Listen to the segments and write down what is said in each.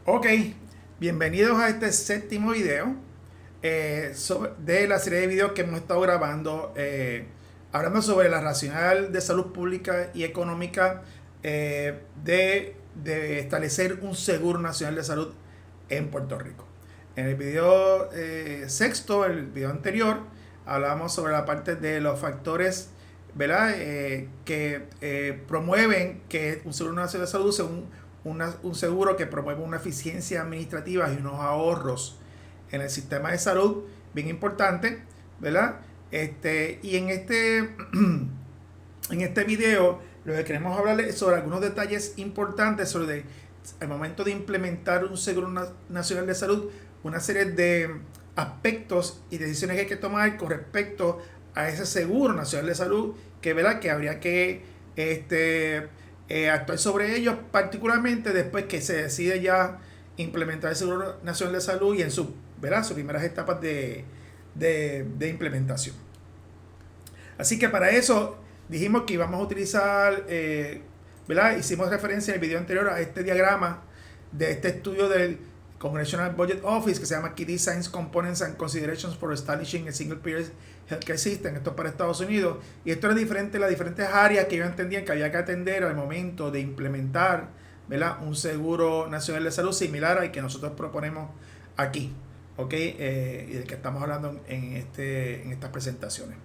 Ok, bienvenidos a este séptimo video de la serie de videos que hemos estado grabando, hablando sobre la racional de salud pública y económica de establecer un seguro nacional de salud en Puerto Rico. En el video sexto, el video anterior, hablamos sobre la parte de los factores, ¿verdad? Que promueven que un seguro nacional de salud sea un seguro que promueve una eficiencia administrativa y unos ahorros en el sistema de salud, bien importante, ¿verdad? Y en este video lo que queremos hablar es sobre algunos detalles importantes sobre el momento de implementar un seguro nacional de salud, una serie de aspectos y decisiones que hay que tomar con respecto a ese seguro nacional de salud, que, ¿verdad?, que habría que actuar sobre ellos, particularmente después que se decide ya implementar el Seguro Nacional de Salud y en sus primeras etapas de implementación. Así que para eso dijimos que íbamos a utilizar, hicimos referencia en el video anterior a este diagrama de este estudio del Congressional Budget Office, que se llama Key Designs, Components and Considerations for Establishing a Single Payer Healthcare System. Esto es para Estados Unidos. Y esto era diferente, las diferentes áreas que ellos entendían que había que atender al momento de implementar, ¿verdad?, un seguro nacional de salud similar al que nosotros proponemos aquí, ¿ok? Y del que estamos hablando en estas presentaciones,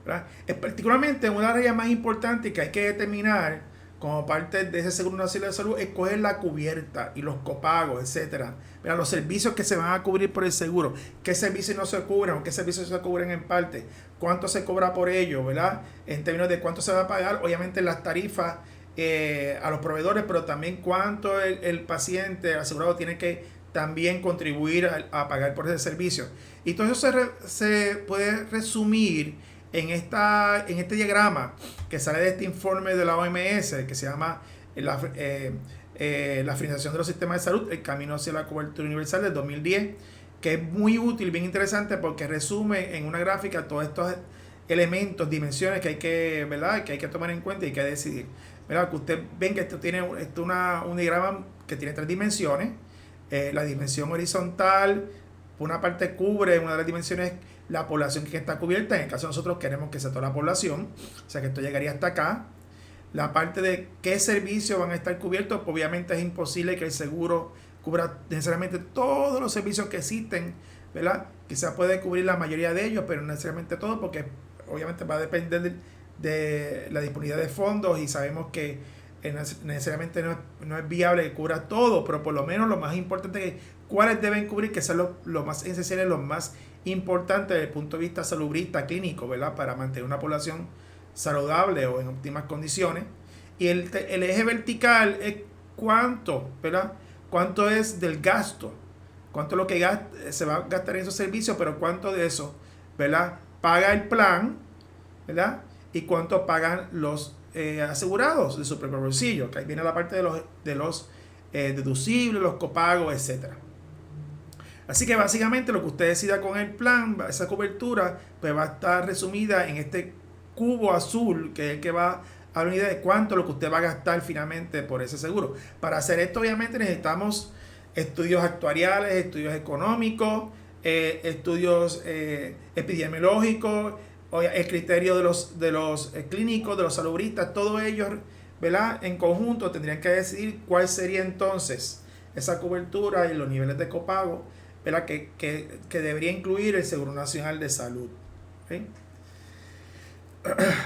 ¿verdad? Es particularmente una área más importante que hay que determinar como parte de ese seguro nacional de salud, escoger la cubierta y los copagos, etcétera. Mira, los servicios que se van a cubrir por el seguro, qué servicios no se cubren o qué servicios se cubren en parte, cuánto se cobra por ello, ¿verdad? En términos de cuánto se va a pagar, obviamente las tarifas a los proveedores, pero también cuánto el paciente, el asegurado, tiene que también contribuir a pagar por ese servicio. Y todo eso se puede resumir en este diagrama que sale de este informe de la OMS, que se llama la financiación de los sistemas de salud, el camino hacia la cobertura universal del 2010, que es muy útil, bien interesante, porque resume en una gráfica todos estos elementos, dimensiones que hay que, ¿verdad?, que hay que tomar en cuenta y que decidir. ¿Verdad? Que ustedes ven que esto tiene un diagrama que tiene tres dimensiones. La dimensión horizontal, por una parte, cubre una de las dimensiones la población que está cubierta. En el caso de nosotros queremos que sea toda la población, o sea que esto llegaría hasta acá. La parte de qué servicios van a estar cubiertos, obviamente es imposible que el seguro cubra necesariamente todos los servicios que existen, ¿verdad? Quizás puede cubrir la mayoría de ellos, pero no necesariamente todo, porque obviamente va a depender de la disponibilidad de fondos, y sabemos que necesariamente no es viable que cubra todo, pero por lo menos lo más importante es cuáles deben cubrir, que son los más esenciales, los más importantes desde el punto de vista salubrista, clínico, ¿verdad?, para mantener una población saludable o en óptimas condiciones. Y el eje vertical es cuánto, ¿verdad?, cuánto es del gasto, cuánto es lo que se va a gastar en esos servicios, pero cuánto de eso, ¿verdad?, paga el plan, ¿verdad?, y cuánto pagan los asegurados de su propio bolsillo, que ahí viene la parte de los deducibles, los copagos, etcétera. Así que básicamente lo que usted decida con el plan, esa cobertura, pues va a estar resumida en este cubo azul, que es el que va a dar una idea de cuánto es lo que usted va a gastar finalmente por ese seguro. Para hacer esto, obviamente, necesitamos estudios actuariales, estudios económicos, estudios epidemiológicos, el criterio de los clínicos, de los salubristas. Todos ellos, ¿verdad?, en conjunto tendrían que decidir cuál sería entonces esa cobertura y los niveles de copago, ¿verdad?, que debería incluir el Seguro Nacional de Salud. ¿Okay?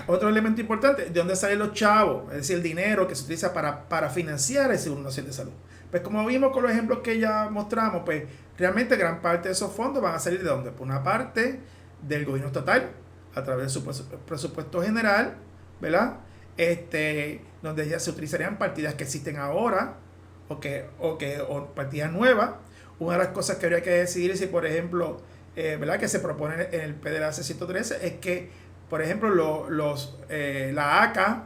Otro elemento importante, ¿de dónde salen los chavos? Es decir, el dinero que se utiliza para financiar el Seguro Nacional de Salud. Pues como vimos con los ejemplos que ya mostramos, pues realmente gran parte de esos fondos van a salir ¿de dónde? Por una parte del gobierno estatal, a través de su presupuesto general, ¿verdad?, donde ya se utilizarían partidas que existen ahora o partidas nuevas. Una de las cosas que habría que decidir si, por ejemplo, ¿verdad?, que se propone en el PDLAC 113 es que, por ejemplo, la ACA,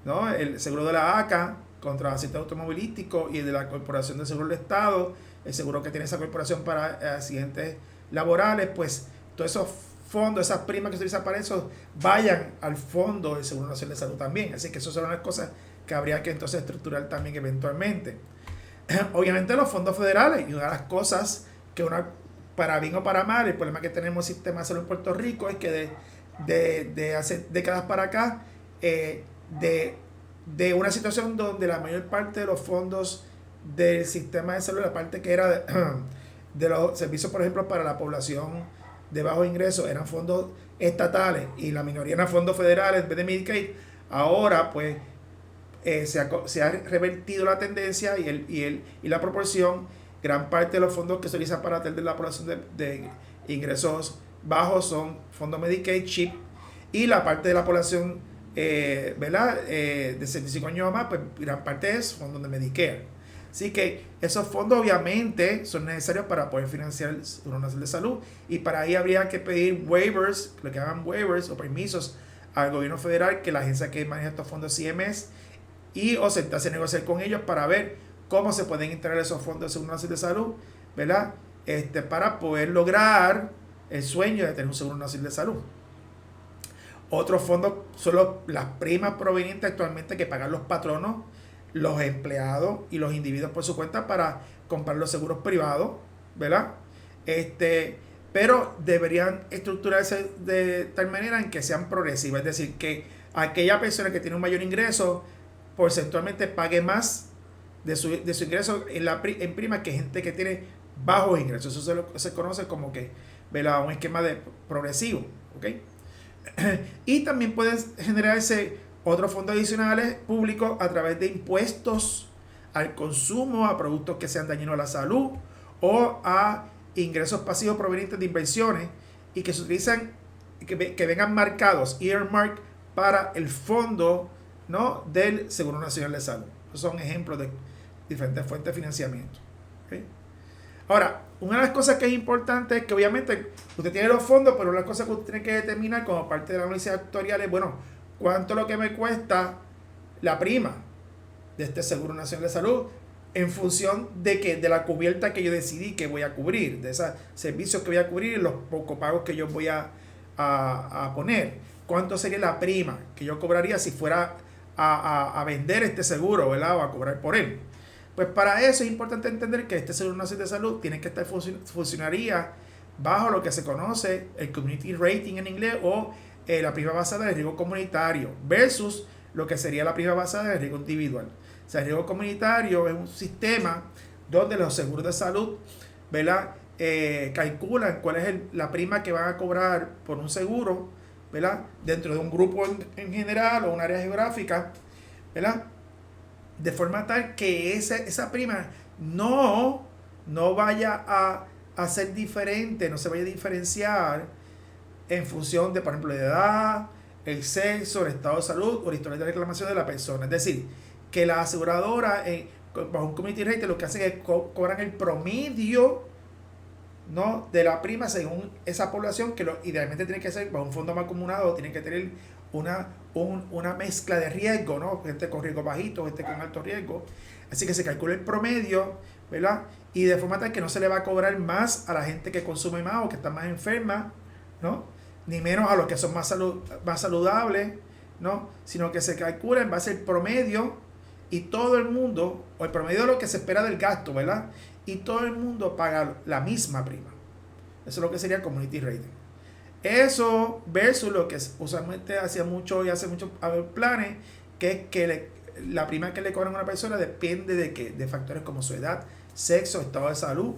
¿no?, el seguro de la ACA contra accidentes automovilísticos y el de la Corporación de Seguro del Estado, el seguro que tiene esa corporación para accidentes laborales, pues todos esos fondos, esas primas que se utilizan para eso, vayan al fondo del Seguro Nacional de Salud también. Así que esas son las cosas que habría que entonces estructurar también eventualmente. Obviamente los fondos federales, y una de las cosas que para bien o para mal, el problema que tenemos en el sistema de salud en Puerto Rico es que de hace décadas para acá, de una situación donde la mayor parte de los fondos del sistema de salud, la parte que era de los servicios, por ejemplo, para la población de bajos ingresos, eran fondos estatales y la minoría eran fondos federales en vez de Medicaid. Ahora, pues, se ha revertido la tendencia y la proporción. Gran parte de los fondos que se utilizan para atender la población de ingresos bajos son fondos Medicaid, CHIP, y la parte de la población ¿verdad? De 65 años o más, pues gran parte es fondos de Medicare. Así que esos fondos obviamente son necesarios para poder financiar el Seguro Nacional de Salud, y para ahí habría que pedir waivers, lo que llaman waivers o permisos al gobierno federal, que la agencia que maneja estos fondos CMS, o sentarse a negociar con ellos para ver cómo se pueden integrar esos fondos del Seguro Nacional de Salud, ¿verdad? Para poder lograr el sueño de tener un Seguro Nacional de Salud. Otros fondos son las primas provenientes actualmente que pagan los patronos, los empleados y los individuos por su cuenta para comprar los seguros privados, ¿verdad? Pero deberían estructurarse de tal manera en que sean progresivas, es decir, que aquella persona que tiene un mayor ingreso porcentualmente pague más de su ingreso en prima que gente que tiene bajos ingresos. Eso se conoce como que, ¿verdad? Un esquema de progresivo, ¿ok? Y también pueden generarse otros fondos adicionales públicos a través de impuestos al consumo, a productos que sean dañinos a la salud o a ingresos pasivos provenientes de inversiones y que se utilizan, que vengan marcados, earmark, para el fondo, ¿no?, del Seguro Nacional de Salud. Esos son ejemplos de diferentes fuentes de financiamiento. ¿Okay? Ahora, una de las cosas que es importante es que obviamente usted tiene los fondos, pero una de las cosas que usted tiene que determinar como parte de la análisis actuarial es, bueno, ¿cuánto es lo que me cuesta la prima de este Seguro Nacional de Salud en función de la cubierta que yo decidí que voy a cubrir, de esos servicios que voy a cubrir y los copagos que yo voy a poner? ¿Cuánto sería la prima que yo cobraría si fuera a vender este seguro, ¿verdad? O a cobrar por él? Pues para eso es importante entender que este Seguro Nacional de Salud tiene que estar funcionaría bajo lo que se conoce el Community Rating en inglés, o la prima basada en el riesgo comunitario, versus lo que sería la prima basada en el riesgo individual. O sea, el riesgo comunitario es un sistema donde los seguros de salud, ¿verdad?, calculan cuál es la prima que van a cobrar por un seguro, ¿verdad?, dentro de un grupo en general o un área geográfica, ¿verdad?, de forma tal que esa prima no vaya a ser diferente, no se vaya a diferenciar en función de, por ejemplo, la edad, el sexo, el estado de salud o el historial de reclamación de la persona. Es decir, que la aseguradora, bajo un community rate, lo que hacen es cobran el promedio, ¿no?, de la prima según esa población, que idealmente tiene que ser bajo un fondo mancomunado, tiene que tener una mezcla de riesgo, ¿no? Gente con riesgo bajito, gente con alto riesgo. Así que se calcula el promedio, ¿verdad? Y de forma tal que no se le va a cobrar más a la gente que consume más o que está más enferma, ¿no?, ni menos a los que son más saludables, ¿no?, sino que se calcula en base al promedio, y todo el mundo, o el promedio de lo que se espera del gasto, ¿verdad?, y todo el mundo paga la misma prima. Eso es lo que sería community rating. Eso versus lo que usualmente hace muchos planes, que es que la prima que le cobran a una persona depende de factores como su edad, sexo, estado de salud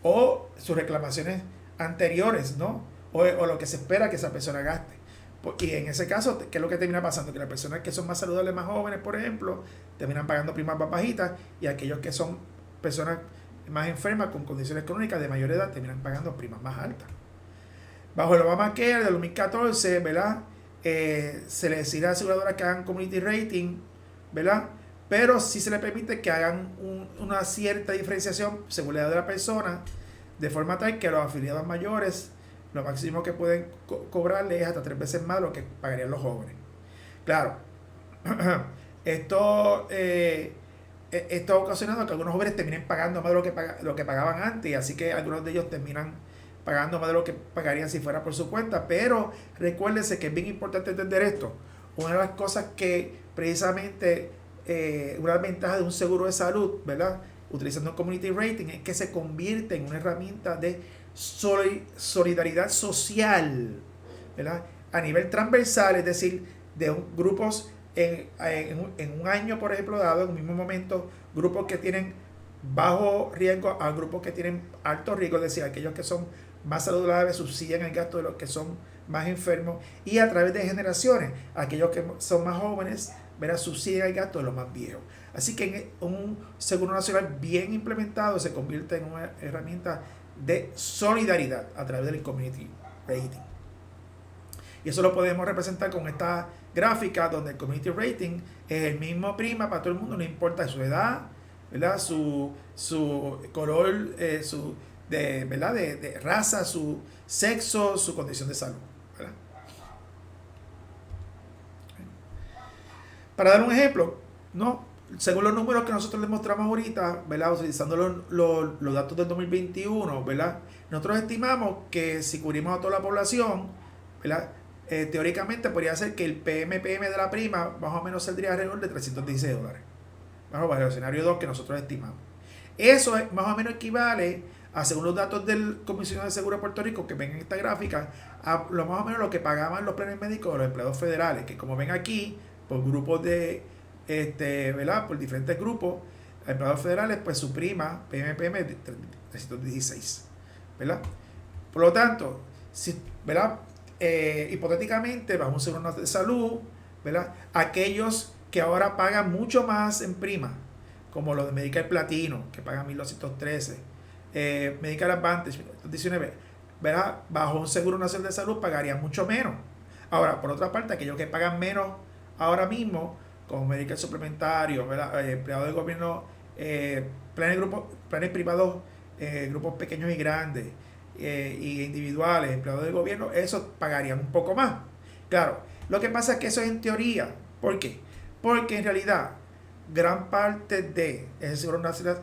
o sus reclamaciones anteriores, ¿no?, o lo que se espera que esa persona gaste. Y en ese caso, ¿qué es lo que termina pasando? Que las personas que son más saludables, más jóvenes, por ejemplo, terminan pagando primas más bajitas, y aquellos que son personas más enfermas con condiciones crónicas de mayor edad terminan pagando primas más altas. Bajo el Obamacare de 2014, ¿verdad?, se le decide a las aseguradoras que hagan community rating, ¿verdad?, pero sí se les permite que hagan una cierta diferenciación según la edad de la persona, de forma tal que los afiliados mayores, lo máximo que pueden cobrarle es hasta 3 veces más lo que pagarían los jóvenes. Claro, esto ha ocasionado que algunos jóvenes terminen pagando más de lo que pagaban antes, así que algunos de ellos terminan pagando más de lo que pagarían si fuera por su cuenta. Pero recuérdense que es bien importante entender esto. Una de las cosas que precisamente, una ventaja de un seguro de salud, ¿verdad?, utilizando Community Rating es que se convierte en una herramienta de solidaridad social, ¿verdad? A nivel transversal, es decir, de grupos en un año, por ejemplo, dado, en un mismo momento, grupos que tienen bajo riesgo a grupos que tienen alto riesgo, es decir, aquellos que son más saludables subsidian el gasto de los que son más enfermos, y a través de generaciones, aquellos que son más jóvenes, ¿verdad?, subsidian el gasto de los más viejos. Así que un seguro nacional bien implementado se convierte en una herramienta de solidaridad a través del Community Rating. Y eso lo podemos representar con esta gráfica donde el Community Rating es el mismo prima para todo el mundo, no importa su edad, ¿verdad?, su color, ¿verdad?, de raza, su sexo, su condición de salud, ¿verdad? Para dar un ejemplo, ¿no?, según los números que nosotros les mostramos ahorita, ¿verdad?, utilizando los datos del 2021, ¿verdad?, nosotros estimamos que si cubrimos a toda la población, ¿verdad?, teóricamente podría ser que el PMPM de la prima más o menos saldría alrededor de $316, bajo el escenario 2 que nosotros estimamos. Eso más o menos equivale a, según los datos del Comisionado de Seguro de Puerto Rico, que ven en esta gráfica, a lo más o menos lo que pagaban los planes médicos de los empleados federales, que como ven aquí, por grupos de, ¿verdad?, por diferentes grupos, empleados federales, pues su prima PMPM es de 316, ¿verdad? Por lo tanto, si, ¿verdad?, hipotéticamente, vamos a hacer una de salud, ¿verdad?, aquellos que ahora pagan mucho más en prima, como los de Medicare Platino, que pagan $1,213, Medicare Advantage, $1,219, ¿verdad?, bajo un seguro nacional de salud pagarían mucho menos. Ahora, por otra parte, aquellos que pagan menos ahora mismo, como Medicare suplementario, ¿verdad?, empleados del gobierno, planes privados, grupos pequeños y grandes, y individuales, empleados del gobierno, esos pagarían un poco más. Claro, lo que pasa es que eso es en teoría. ¿Por qué? Porque en realidad gran parte de ese seguro nacional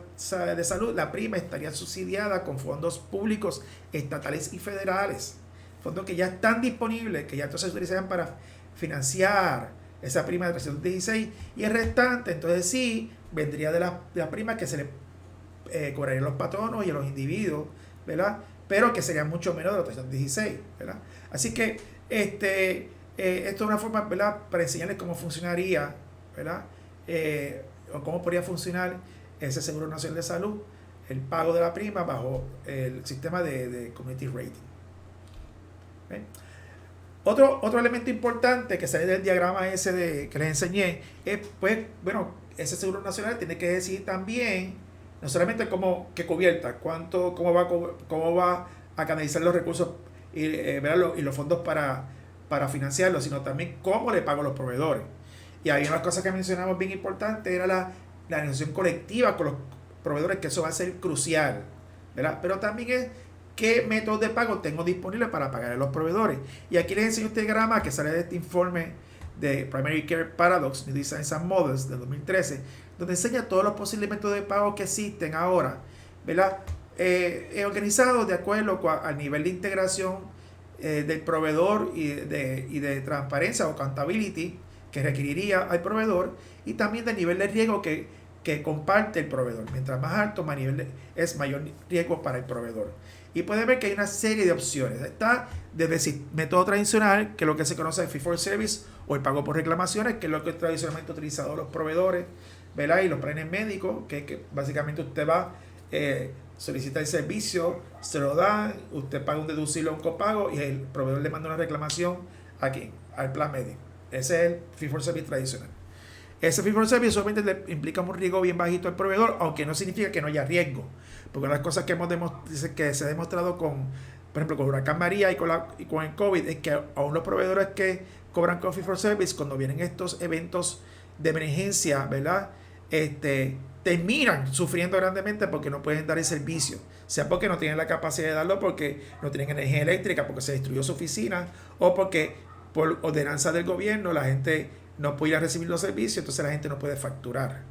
de salud, la prima estaría subsidiada con fondos públicos estatales y federales, fondos que ya están disponibles, que ya entonces se utilizan para financiar esa prima de 316, y el restante entonces sí vendría de la prima que se le cobrarían a los patronos y a los individuos, ¿verdad?, pero que sería mucho menos de los 316, ¿verdad? Así que esto es una forma, ¿verdad?, para enseñarles cómo funcionaría, ¿verdad?, o cómo podría funcionar ese seguro nacional de salud, el pago de la prima bajo el sistema de Community Rating. ¿Ven? Otro elemento importante que sale del diagrama ese que les enseñé es, pues, bueno, ese seguro nacional tiene que decir también no solamente qué cubierta, cómo va a canalizar los recursos y los fondos para financiarlo, sino también cómo le pago a los proveedores. Y hay una cosa que mencionamos bien importante, era la negociación colectiva con los proveedores, que eso va a ser crucial, ¿verdad? Pero también es qué métodos de pago tengo disponibles para pagar a los proveedores. Y aquí les enseño este diagrama que sale de este informe de Primary Care Paradox, New Designs and Models de 2013, donde enseña todos los posibles métodos de pago que existen ahora, ¿verdad?, organizados de acuerdo al nivel de integración del proveedor y de transparencia o accountability que requeriría al proveedor, y también del nivel de riesgo que comparte el proveedor. Mientras más alto, es mayor riesgo para el proveedor. Y pueden ver que hay una serie de opciones. Está desde el método tradicional, que es lo que se conoce de fee for service, o el pago por reclamaciones, que es lo que tradicionalmente utilizado los proveedores, ¿verdad?, y los planes médicos, que básicamente usted va, solicita el servicio, se lo dan, usted paga un deducible o un copago, y el proveedor le manda una reclamación aquí, al plan médico. Ese es el fee for service tradicional. Ese fee for service solamente le implica un riesgo bien bajito al proveedor, aunque no significa que no haya riesgo. Porque una de las cosas que se ha demostrado por ejemplo, con Huracán María y con el COVID, es que aún los proveedores que cobran con fee for service, cuando vienen estos eventos de emergencia, ¿verdad?, terminan sufriendo grandemente porque no pueden dar el servicio, sea porque no tienen la capacidad de darlo, porque no tienen energía eléctrica, porque se destruyó su oficina, o porque por ordenanza del gobierno la gente no puede ir a recibir los servicios, entonces la gente no puede facturar.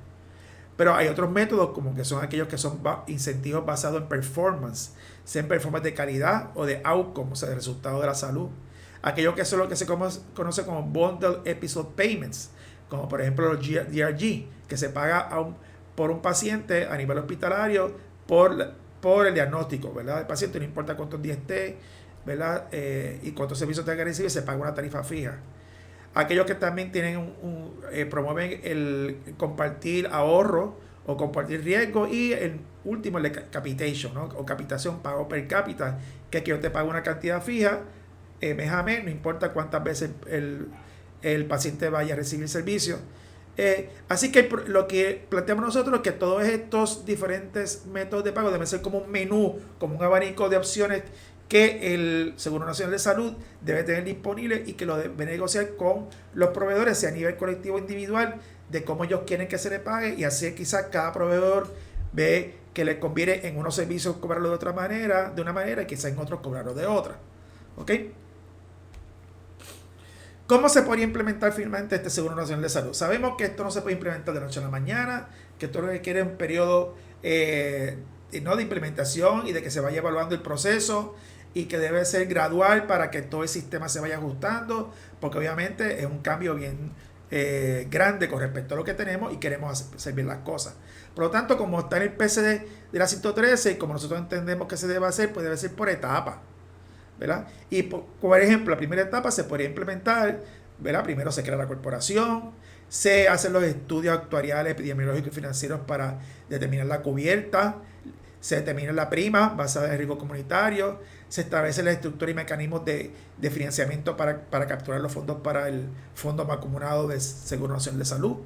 Pero hay otros métodos, como que son aquellos que son incentivos basados en performance, sea en performance de calidad o de outcome, o sea, de resultado de la salud. Aquellos que son lo que se conoce como Bundle Episode Payments, como por ejemplo los DRG, que se paga por un paciente a nivel hospitalario por el diagnóstico, ¿verdad? El paciente, no importa cuántos días esté, ¿verdad? Y cuántos servicios tenga que recibir, se paga una tarifa fija. Aquellos que también tienen promueven el compartir ahorro o compartir riesgo, y el último, el capitation, ¿no? O capitación, pago per cápita, que es que yo te pago una cantidad fija mes a mes, no importa cuántas veces el paciente vaya a recibir servicio. Así que lo que planteamos nosotros es que todos estos diferentes métodos de pago deben ser como un menú, como un abanico de opciones que el Seguro Nacional de Salud debe tener disponible, y que lo debe negociar con los proveedores, sea a nivel colectivo o individual, de cómo ellos quieren que se le pague, y así quizás cada proveedor ve que le conviene en unos servicios cobrarlo de una manera, y quizás en otros cobrarlo de otra. ¿Ok? ¿Cómo se podría implementar finalmente este Seguro Nacional de Salud? Sabemos que esto no se puede implementar de noche a la mañana, que esto requiere un periodo no de implementación y de que se vaya evaluando el proceso, y que debe ser gradual para que todo el sistema se vaya ajustando, porque obviamente es un cambio bien grande con respecto a lo que tenemos y queremos hacer bien las cosas. Por lo tanto, como está en el PCD de la 113 y como nosotros entendemos que se debe hacer, pues debe ser por etapa, ¿verdad? Y por ejemplo, la primera etapa se podría implementar, ¿verdad? Primero se crea la corporación, se hacen los estudios actuariales, epidemiológicos y financieros para determinar la cubierta, se determina la prima basada en riesgo comunitario, se establece la estructura y mecanismos de financiamiento para capturar los fondos para el Fondo Mancomunado de Seguro Nacional de Salud,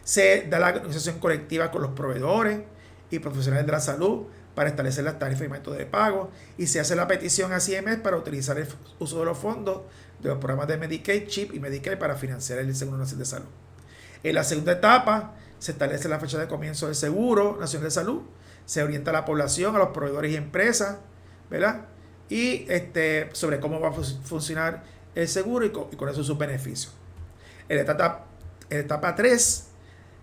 se da la negociación colectiva con los proveedores y profesionales de la salud para establecer las tarifas y métodos de pago, y se hace la petición a CMS para utilizar el uso de los fondos de los programas de Medicaid, CHIP y Medicare para financiar el Seguro Nacional de Salud. En la segunda etapa se establece la fecha de comienzo del Seguro Nacional de Salud, se orienta a la población, a los proveedores y empresas, ¿verdad? Y sobre cómo va a funcionar el seguro y con eso sus beneficios. En la etapa 3,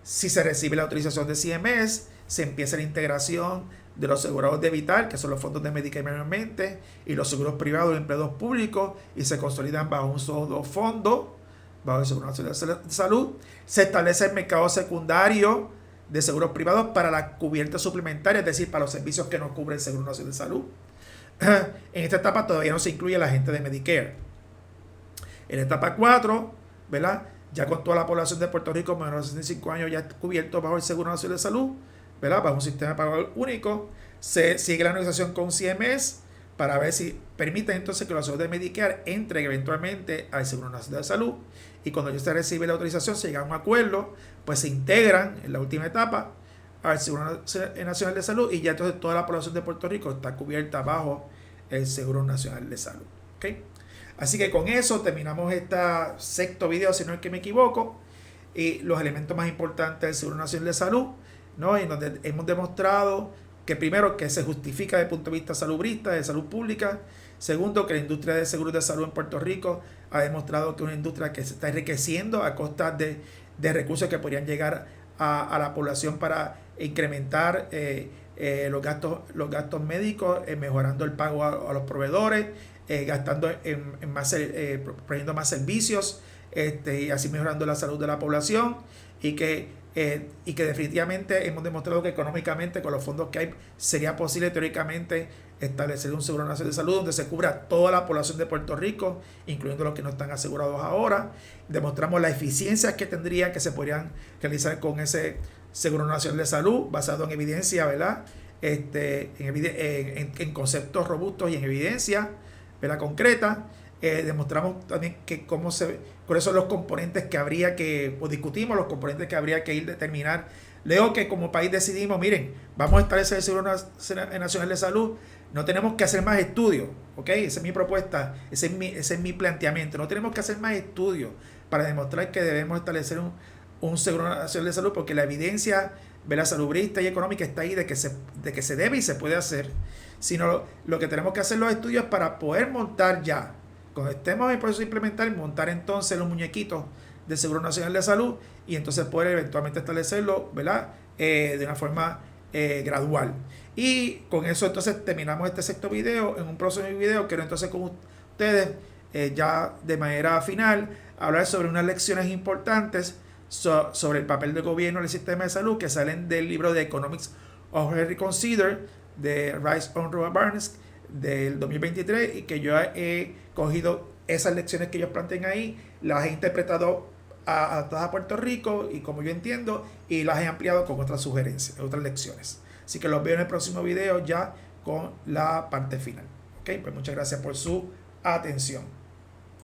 si se recibe la autorización de CMS, se empieza la integración de los asegurados de Vital, que son los fondos de Medicare mayormente, y los seguros privados y empleados públicos, y se consolidan bajo un solo fondo, bajo el Seguro Nacional de Salud. Se establece el mercado secundario de seguros privados para la cubierta suplementaria, es decir, para los servicios que no cubre el Seguro Nacional de Salud. En esta etapa todavía no se incluye la gente de Medicare. En la etapa 4, ¿verdad? Ya con toda la población de Puerto Rico menor de 65 años ya cubierto bajo el Seguro Nacional de Salud, ¿verdad? Bajo un sistema de pago único, se sigue la negociación con CMS para ver si permiten entonces que los asegurados de Medicare entren eventualmente al Seguro Nacional de Salud, y cuando ya se recibe la autorización, se llega a un acuerdo, pues se integran en la última etapa al Seguro Nacional de Salud, y ya entonces toda la población de Puerto Rico está cubierta bajo el Seguro Nacional de Salud. ¿Okay? Así que con eso terminamos este sexto video, si no es que me equivoco, y los elementos más importantes del Seguro Nacional de Salud, ¿no? En donde hemos demostrado que primero que se justifica desde el punto de vista salubrista, de salud pública. Segundo, que la industria de seguros de salud en Puerto Rico ha demostrado que es una industria que se está enriqueciendo a costa de recursos que podrían llegar a la población para incrementar los gastos médicos, mejorando el pago a los proveedores, gastando proveyendo más servicios, y así mejorando la salud de la población, y que definitivamente hemos demostrado que económicamente, con los fondos que hay, sería posible teóricamente establecer un Seguro Nacional de Salud donde se cubra toda la población de Puerto Rico, incluyendo los que no están asegurados ahora. Demostramos las eficiencias que tendrían, que se podrían realizar con ese Seguro Nacional de Salud, basado en evidencia, ¿verdad? En conceptos robustos y en evidencia, ¿verdad? Concreta. Demostramos también que cuáles son los componentes que habría que, o discutimos los componentes que habría que ir a determinar. Luego que como país decidimos, miren, vamos a establecer el Seguro Nacional de Salud, no tenemos que hacer más estudios, ¿ok? Esa es mi propuesta, ese es mi planteamiento. No tenemos que hacer más estudios para demostrar que debemos establecer un Seguro Nacional de Salud, porque la evidencia, ¿verdad?, salubrista y económica está ahí de que se debe y se puede hacer. Sino lo que tenemos que hacer los estudios para poder montar ya, cuando estemos en el proceso de implementar, montar entonces los muñequitos del Seguro Nacional de Salud, y entonces poder eventualmente establecerlo, ¿verdad?, de una forma gradual. Y con eso entonces terminamos este sexto video. En un próximo video quiero entonces con ustedes ya de manera final hablar sobre unas lecciones importantes sobre el papel del gobierno en el sistema de salud, que salen del libro de Economics of Reconsider de Rice on Robert Barnes del 2023, y que yo he cogido esas lecciones que ellos plantean ahí, las he interpretado adaptadas a Puerto Rico y como yo entiendo, y las he ampliado con otras sugerencias, otras lecciones. Así que los veo en el próximo video ya con la parte final. Ok, pues muchas gracias por su atención.